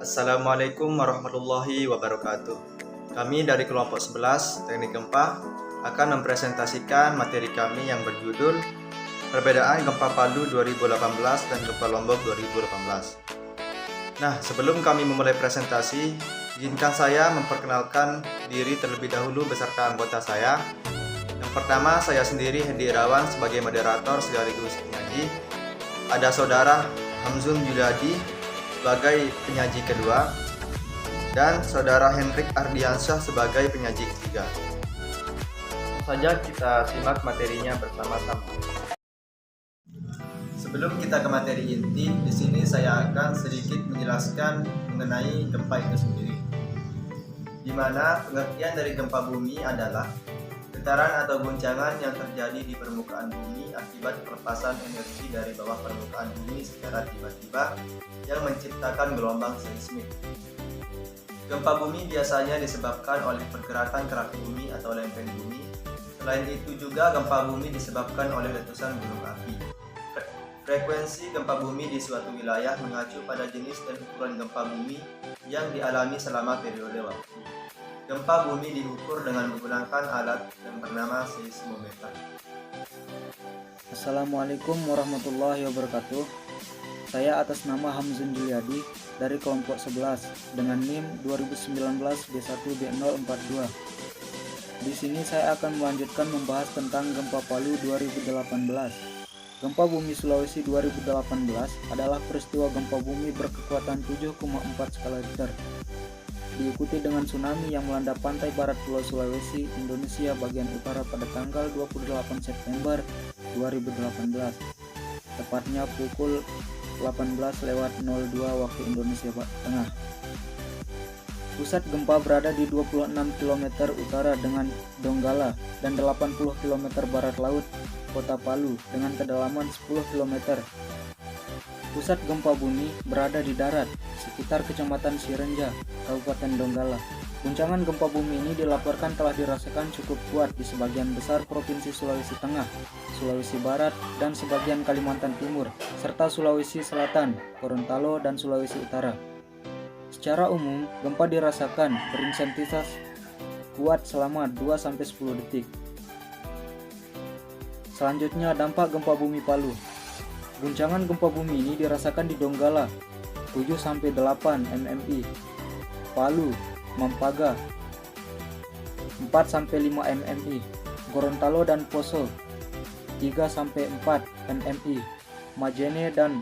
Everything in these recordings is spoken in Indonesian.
Assalamualaikum warahmatullahi wabarakatuh. Kami dari kelompok 11 Teknik Gempa akan mempresentasikan materi kami yang berjudul Perbedaan Gempa Palu 2018 dan Gempa Lombok 2018. Nah, sebelum kami memulai presentasi, izinkan saya memperkenalkan diri terlebih dahulu beserta anggota saya. Yang pertama, saya sendiri Hendi Irawan sebagai moderator sekaligus penyaji. Ada saudara Hamzun Juliadi sebagai penyaji kedua, dan saudara Hendrik Ardiansyah sebagai penyaji ketiga. Langsung saja kita simak materinya bersama-sama. Sebelum kita ke materi inti, di sini saya akan sedikit menjelaskan mengenai gempa itu sendiri. Di mana pengertian dari gempa bumi adalah getaran atau guncangan yang terjadi di permukaan bumi akibat pelepasan energi dari bawah permukaan bumi secara tiba-tiba yang menciptakan gelombang seismik. Gempa bumi biasanya disebabkan oleh pergerakan kerak bumi atau lempeng bumi. Selain itu juga gempa bumi disebabkan oleh letusan gunung api. Frekuensi gempa bumi di suatu wilayah mengacu pada jenis dan ukuran gempa bumi yang dialami selama periode waktu. Gempa bumi diukur dengan menggunakan alat yang bernama seismometer. Assalamualaikum warahmatullahi wabarakatuh. Saya atas nama Hamzun Juliadi dari kelompok 11 dengan NIM 2019 B1B042. Di sini saya akan melanjutkan membahas tentang gempa Palu 2018. Gempa bumi Sulawesi 2018 adalah peristiwa gempa bumi berkekuatan 7,4 skala Richter. Diikuti dengan tsunami yang melanda pantai barat Pulau Sulawesi, Indonesia bagian utara pada tanggal 28 September 2018, tepatnya pukul 18:02 waktu Indonesia Tengah. Pusat gempa berada di 26 km utara dengan Donggala dan 80 km barat laut Kota Palu dengan kedalaman 10 km. Pusat gempa bumi berada di darat, sekitar Kecamatan Sirenja, Kabupaten Donggala. Guncangan gempa bumi ini dilaporkan telah dirasakan cukup kuat di sebagian besar Provinsi Sulawesi Tengah, Sulawesi Barat, dan sebagian Kalimantan Timur, serta Sulawesi Selatan, Gorontalo, dan Sulawesi Utara. Secara umum, gempa dirasakan berintensitas kuat selama 2-10 detik. Selanjutnya, dampak gempa bumi Palu. Guncangan gempa bumi ini dirasakan di Donggala 7-8 mmi, Palu, Mampaga 4-5 mmi, Gorontalo dan Poso 3-4 mmi, Majene dan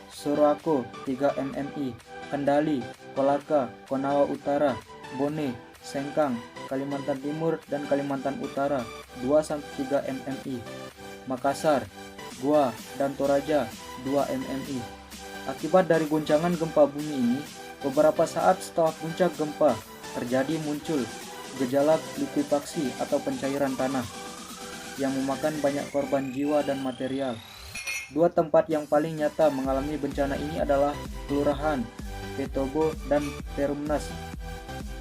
Sorowako 3 mmi, Kendali, Kolaka, Konawa Utara, Bone, Sengkang, Kalimantan Timur dan Kalimantan Utara 2-3 mmi, Makassar, Goa, dan Toraja 2 mmi. Akibat dari guncangan gempa bumi ini, beberapa saat setelah puncak gempa terjadi muncul gejala likuifaksi atau pencairan tanah yang memakan banyak korban jiwa dan material. Dua tempat yang paling nyata mengalami bencana ini adalah Kelurahan Petobo dan Perumnas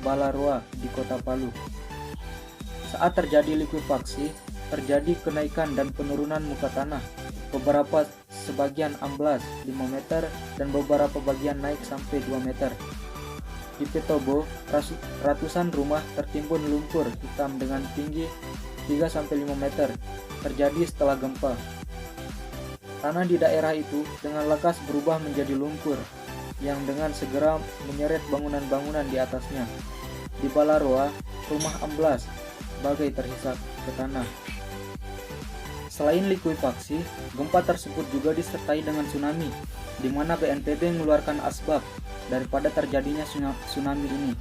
Balaroa di Kota Palu. Saat terjadi likuifaksi, terjadi kenaikan dan penurunan muka tanah. Beberapa sebagian amblas 5 meter dan beberapa bagian naik sampai 2 meter. Di Petobo, ratusan rumah tertimbun lumpur hitam dengan tinggi 3-5 meter terjadi setelah gempa. Tanah di daerah itu dengan lekas berubah menjadi lumpur yang dengan segera menyeret bangunan-bangunan di atasnya. Di Balaroa, rumah amblas bagai terhisap ke tanah. Selain likuifaksi, gempa tersebut juga disertai dengan tsunami, di mana BNPB mengeluarkan asbab daripada terjadinya tsunami ini.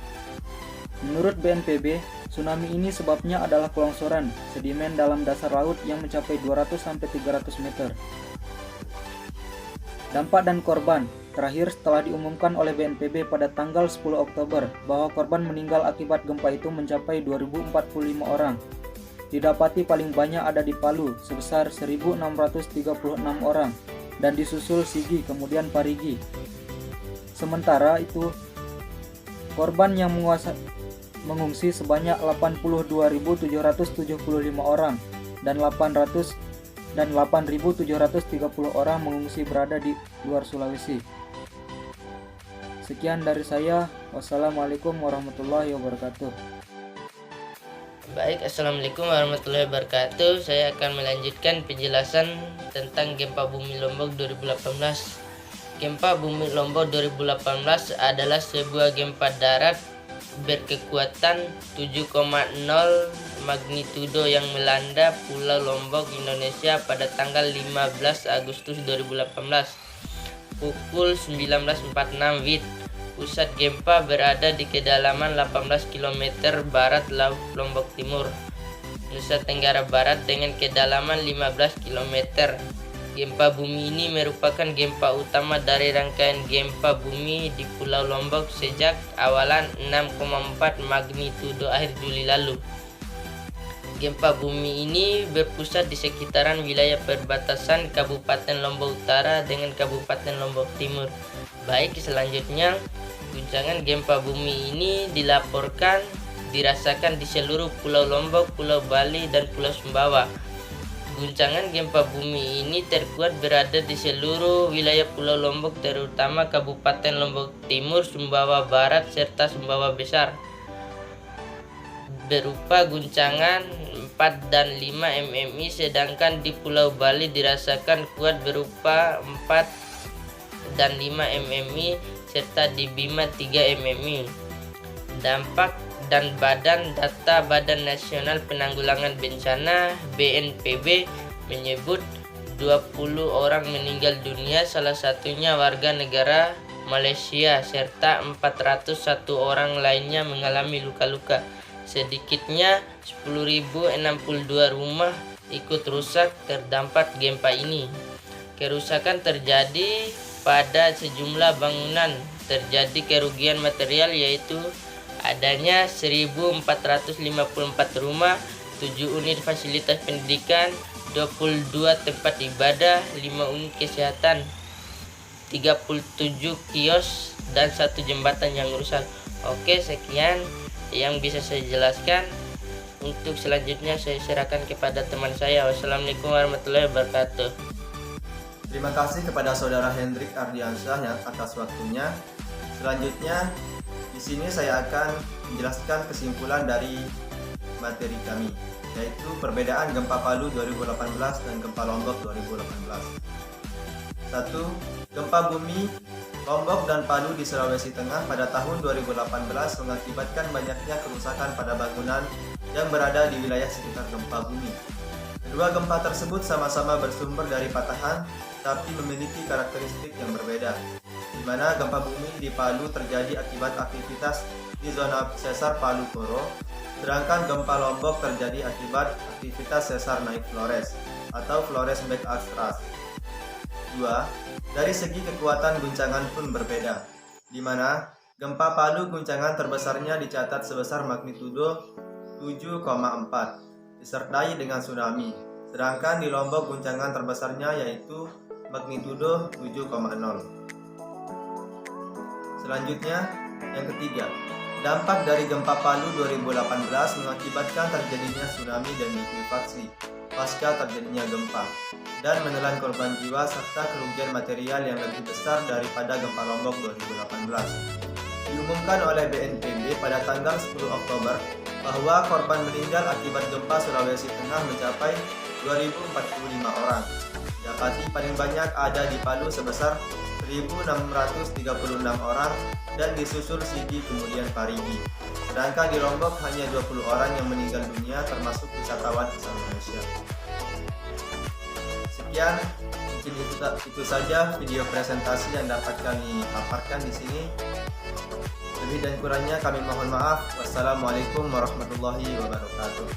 Menurut BNPB, tsunami ini sebabnya adalah kelongsoran sedimen dalam dasar laut yang mencapai 200-300 meter. Dampak dan korban. Terakhir, setelah diumumkan oleh BNPB pada tanggal 10 Oktober bahwa korban meninggal akibat gempa itu mencapai 2045 orang. Didapati paling banyak ada di Palu sebesar 1636 orang dan disusul Sigi kemudian Parigi. Sementara itu, korban yang mengungsi sebanyak 82.775 orang dan 8.730 orang mengungsi berada di luar Sulawesi. Sekian dari saya. Wassalamualaikum warahmatullahi wabarakatuh. Baik, assalamualaikum warahmatullahi wabarakatuh. Saya akan melanjutkan penjelasan tentang Gempa Bumi Lombok 2018. Gempa Bumi Lombok 2018 adalah sebuah gempa darat berkekuatan 7,0 magnitudo yang melanda Pulau Lombok, Indonesia pada tanggal 15 Agustus 2018 pukul 19.46 WIB. Pusat gempa berada di kedalaman 18 km barat laut Lombok Timur, Nusa Tenggara Barat dengan kedalaman 15 km. Gempa bumi ini merupakan gempa utama dari rangkaian gempa bumi di Pulau Lombok sejak awalan 6,4 magnitudo akhir Juli lalu. Gempa bumi ini berpusat di sekitaran wilayah perbatasan Kabupaten Lombok Utara dengan Kabupaten Lombok Timur. Baik, selanjutnya guncangan gempa bumi ini dilaporkan dirasakan di seluruh Pulau Lombok, Pulau Bali, dan Pulau Sumbawa. Guncangan gempa bumi ini terkuat berada di seluruh wilayah Pulau Lombok, terutama Kabupaten Lombok Timur, Sumbawa Barat, serta Sumbawa Besar, berupa guncangan 4 dan 5 mmi, sedangkan di Pulau Bali dirasakan kuat berupa 4 dan 5 mmi, serta di Bima 3 mmi. Dampak dan data Badan Nasional Penanggulangan Bencana BNPB menyebut 20 orang meninggal dunia, salah satunya warga negara Malaysia, serta 401 orang lainnya mengalami luka-luka. Sedikitnya 10.062 rumah ikut rusak terdampak gempa ini. Kerusakan terjadi pada sejumlah bangunan. Terjadi kerugian material yaitu adanya 1.454 rumah, 7 unit fasilitas pendidikan, 22 tempat ibadah, 5 unit kesehatan, 37 kios, dan 1 jembatan yang rusak. Oke, sekian yang bisa saya jelaskan. Untuk selanjutnya saya serahkan kepada teman saya. Wassalamualaikum warahmatullahi wabarakatuh. Terima kasih kepada Saudara Hendrik Ardiansyah yang atas waktunya. Selanjutnya, di sini saya akan menjelaskan kesimpulan dari materi kami, yaitu perbedaan gempa Palu 2018 dan gempa Lombok 2018. 1. Gempa bumi Lombok dan Palu di Sulawesi Tengah pada tahun 2018 mengakibatkan banyaknya kerusakan pada bangunan yang berada di wilayah sekitar gempa bumi. Kedua gempa tersebut sama-sama bersumber dari patahan, tapi memiliki karakteristik yang berbeda, di mana gempa bumi di Palu terjadi akibat aktivitas di zona sesar Palu Koro, sedangkan gempa Lombok terjadi akibat aktivitas sesar naik Flores atau Flores back Astras. 2. Dari segi kekuatan guncangan pun berbeda, di mana gempa Palu guncangan terbesarnya dicatat sebesar magnitudo 7,4 disertai dengan tsunami, sedangkan di Lombok guncangan terbesarnya yaitu magnitudo 7,0. Selanjutnya, yang ketiga, dampak dari gempa Palu 2018 mengakibatkan terjadinya tsunami dan likuifaksi pasca terjadinya gempa, dan menelan korban jiwa serta kerugian material yang lebih besar daripada gempa Lombok 2018. Diumumkan oleh BNPB pada tanggal 10 Oktober bahwa korban meninggal akibat gempa Sulawesi Tengah mencapai 2.045 orang. Dapati paling banyak ada di Palu sebesar 1.636 orang dan disusul Sigi kemudian Parigi. Sedangkan di Lombok hanya 20 orang yang meninggal dunia termasuk wisatawan asal Malaysia. Sekian, mungkin itu saja video presentasi yang dapat kami paparkan di sini. Lebih dan kurangnya kami mohon maaf. Wassalamualaikum warahmatullahi wabarakatuh.